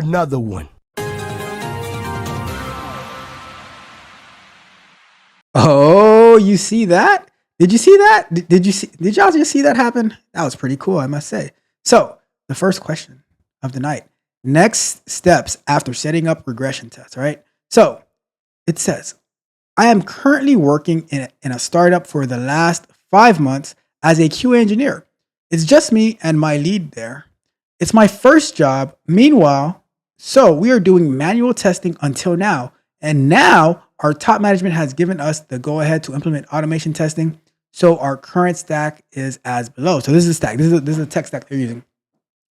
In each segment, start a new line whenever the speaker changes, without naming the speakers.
another one.
Oh, you see that? Did you see that? Did y'all just see that happen? That was pretty cool, I must say. So, the first question of the night. Next steps after setting up regression tests, right? So, it says, I am currently working in a startup for the last 5 months as a QA engineer. It's just me and my lead there. It's my first job. Meanwhile, so we are doing manual testing until now. And now our top management has given us the go ahead to implement automation testing. So our current stack is as below. So this is a stack. This is a tech stack they're using.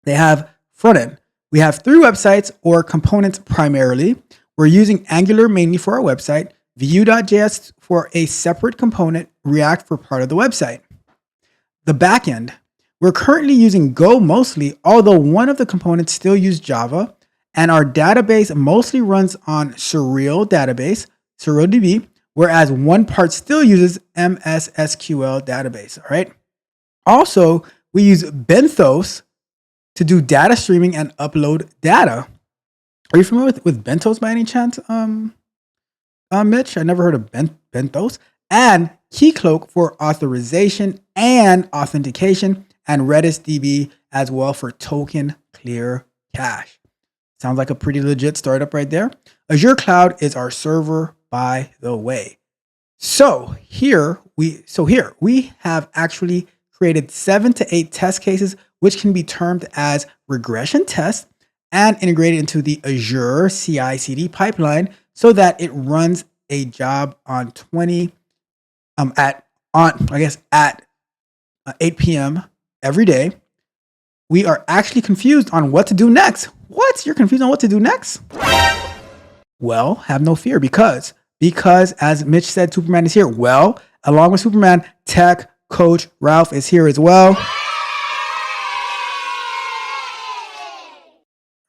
They have front end. We have 3 websites or components primarily. We're using Angular mainly for our website, Vue.js for a separate component, React for part of the website. The backend. We're currently using Go mostly, although one of the components still use Java, and our database mostly runs on SurielDB, whereas one part still uses MS SQL database. All right. Also, we use Benthos to do data streaming and upload data. Are you familiar with Benthos by any chance, Mitch? I never heard of Benthos. And Keycloak for authorization and authentication, and Redis DB as well for token clear cache. Sounds like a pretty legit startup right there. Azure Cloud is our server, by the way. So here we have actually created 7 to 8 test cases, which can be termed as regression tests and integrated into the Azure CI/CD pipeline so that it runs a job on 8 p.m. every day. We are actually confused on what to do next. What? You're confused on what to do next? Well, have no fear because as Mitch said, Superman is here. Well, along with Superman, tech coach Ralph is here as well.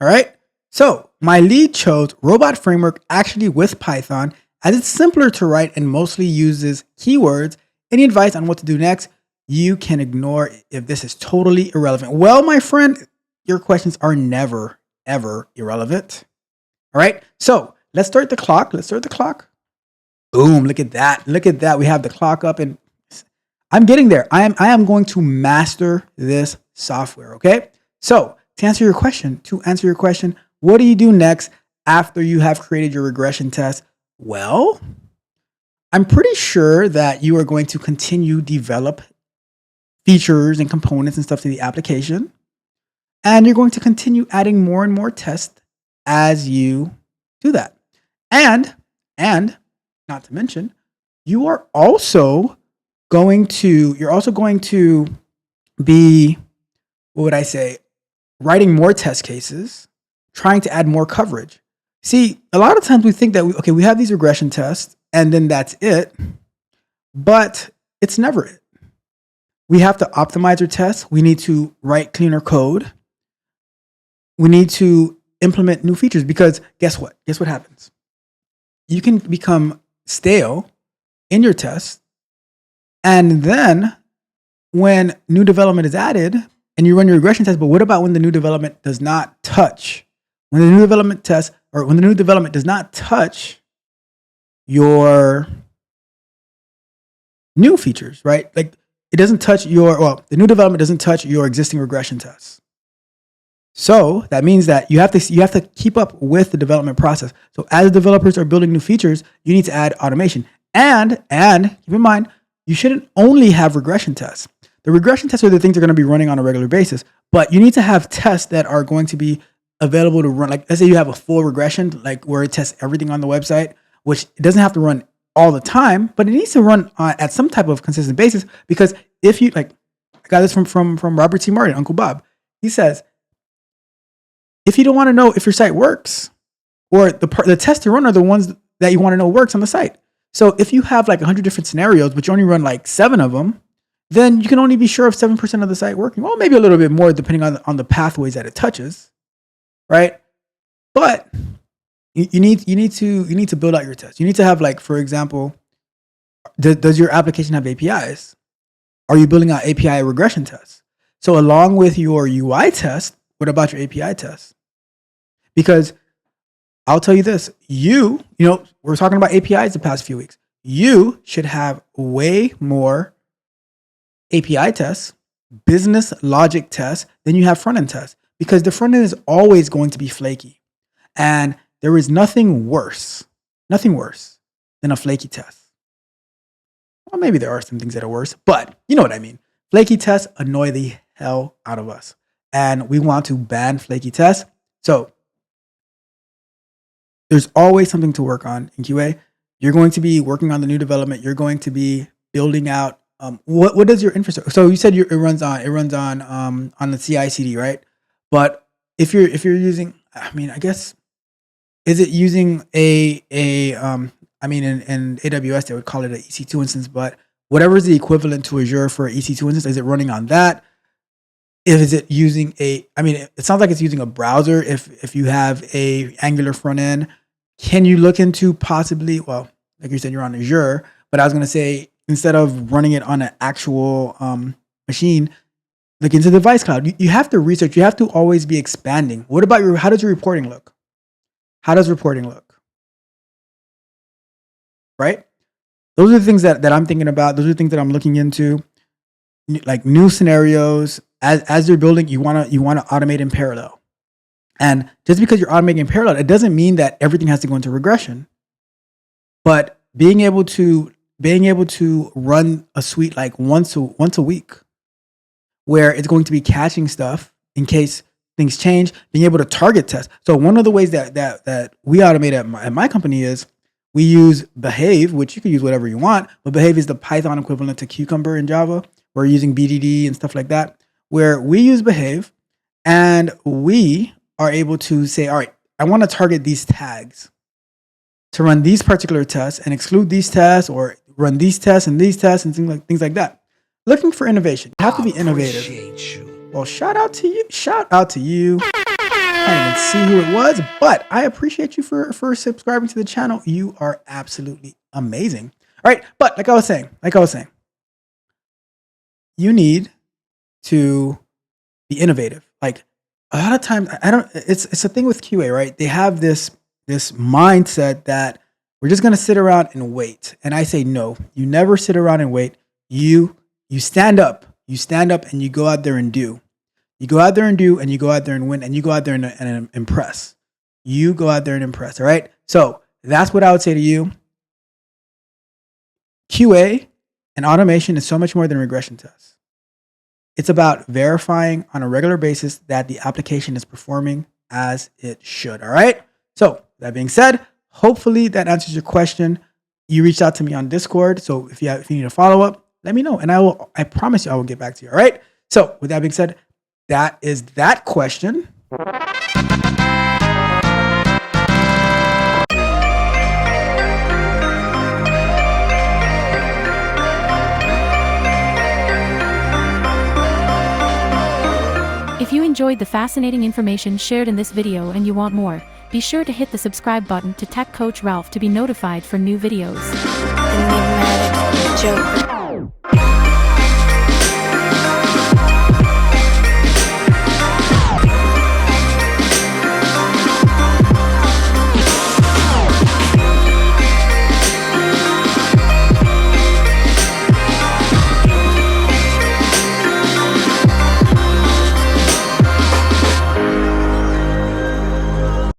All right. So my lead chose Robot Framework actually with Python as it's simpler to write and mostly uses keywords. Any advice on what to do next? You can ignore if this is totally irrelevant. Well, my friend, your questions are never, ever irrelevant. All right. So let's start the clock. Boom. Look at that. We have the clock up and I'm getting there. I am going to master this software. Okay. So to answer your question, what do you do next after you have created your regression test? Well, I'm pretty sure that you are going to continue develop features and components and stuff to the application. And you're going to continue adding more and more tests as you do that. And not to mention, you're also going to be, what would I say, writing more test cases, trying to add more coverage. See, a lot of times we think that we have these regression tests and then that's it, but it's never it. We have to optimize our tests. We need to write cleaner code. We need to implement new features because guess what? Guess what happens? You can become stale in your tests. And then when new development is added and you run your regression test, but what about when the new development does not touch? When the new development does not touch your new features, right? Like it doesn't touch the new development doesn't touch your existing regression tests. So that means that you have to keep up with the development process. So as developers are building new features, you need to add automation. And keep in mind, you shouldn't only have regression tests. The regression tests are the things that are going to be running on a regular basis, but you need to have tests that are going to be available to run. Like let's say you have a full regression, like where it tests everything on the website, which it doesn't have to run all the time, but it needs to run at some type of consistent basis. Because if you I got this from Robert T. Martin, Uncle Bob. He says, if you don't want to know if your site works, or the tests to run are the ones that you want to know works on the site. So if you have like 100 different scenarios, but you only run like 7 of them, then you can only be sure of 7% of the site working. Well, maybe a little bit more depending on the pathways that it touches, right? But you need to build out your test. You need to have, like, for example, does your application have APIs? Are you building out API regression tests? So along with your UI test, what about your API test? Because I'll tell you this, you know, we're talking about APIs the past few weeks. You should have way more API tests, business logic tests than you have front-end tests, because the front end is always going to be flaky. And there is nothing worse than a flaky test. Well, maybe there are some things that are worse, but you know what I mean. Flaky tests annoy the hell out of us, and we want to ban flaky tests. So there's always something to work on in QA. You're going to be working on the new development. You're going to be building out. What does your infrastructure? So you said it runs on the CI/CD, right? But if you're using, I mean, I guess, is it using I mean, in AWS they would call it an EC2 instance, but whatever is the equivalent to Azure for an EC2 instance, is it running on that? Is it using I mean, it sounds like it's using a browser. If you have a Angular front end, can you look into possibly, well, like you said, you're on Azure, but I was going to say, instead of running it on an actual machine, look into the Device Cloud. You have to research. You have to always be expanding. What about how does your reporting look? How does reporting look? Right? Those are the things that I'm thinking about. Those are the things that I'm looking into, like new scenarios. As you're building, you want to automate in parallel. And just because you're automating in parallel, it doesn't mean that everything has to go into regression. But being able to run a suite like once a week, where it's going to be catching stuff in case things change, being able to target test. So one of the ways that we automate at my company is we use Behave, which you can use whatever you want, but Behave is the Python equivalent to Cucumber in Java. We're using BDD and stuff like that, where we use Behave and we are able to say, all right, I want to target these tags to run these particular tests and exclude these tests, or run these tests and things like that. Looking for innovation. You have to be innovative. Well, shout out to you. I didn't even see who it was, but I appreciate you for subscribing to the channel. You are absolutely amazing. All right, but like I was saying, you need to be innovative. Like, a lot of times, it's a thing with QA, right? They have this mindset that we're just going to sit around and wait. And I say, no, you never sit around and wait. You stand up. You stand up and you go out there and do. You go out there and do, and you go out there and win, and you go out there and impress. You go out there and impress, all right? So that's what I would say to you. QA and automation is so much more than regression tests. It's about verifying on a regular basis that the application is performing as it should, all right? So that being said, hopefully that answers your question. You reached out to me on Discord, so if you need a follow-up, let me know, and I promise you I will get back to you, all right? So with that being said, that is that question.
If you enjoyed the fascinating information shared in this video and you want more, be sure to hit the subscribe button to Tech Coach Ralph to be notified for new videos.
Enigmatic Joker.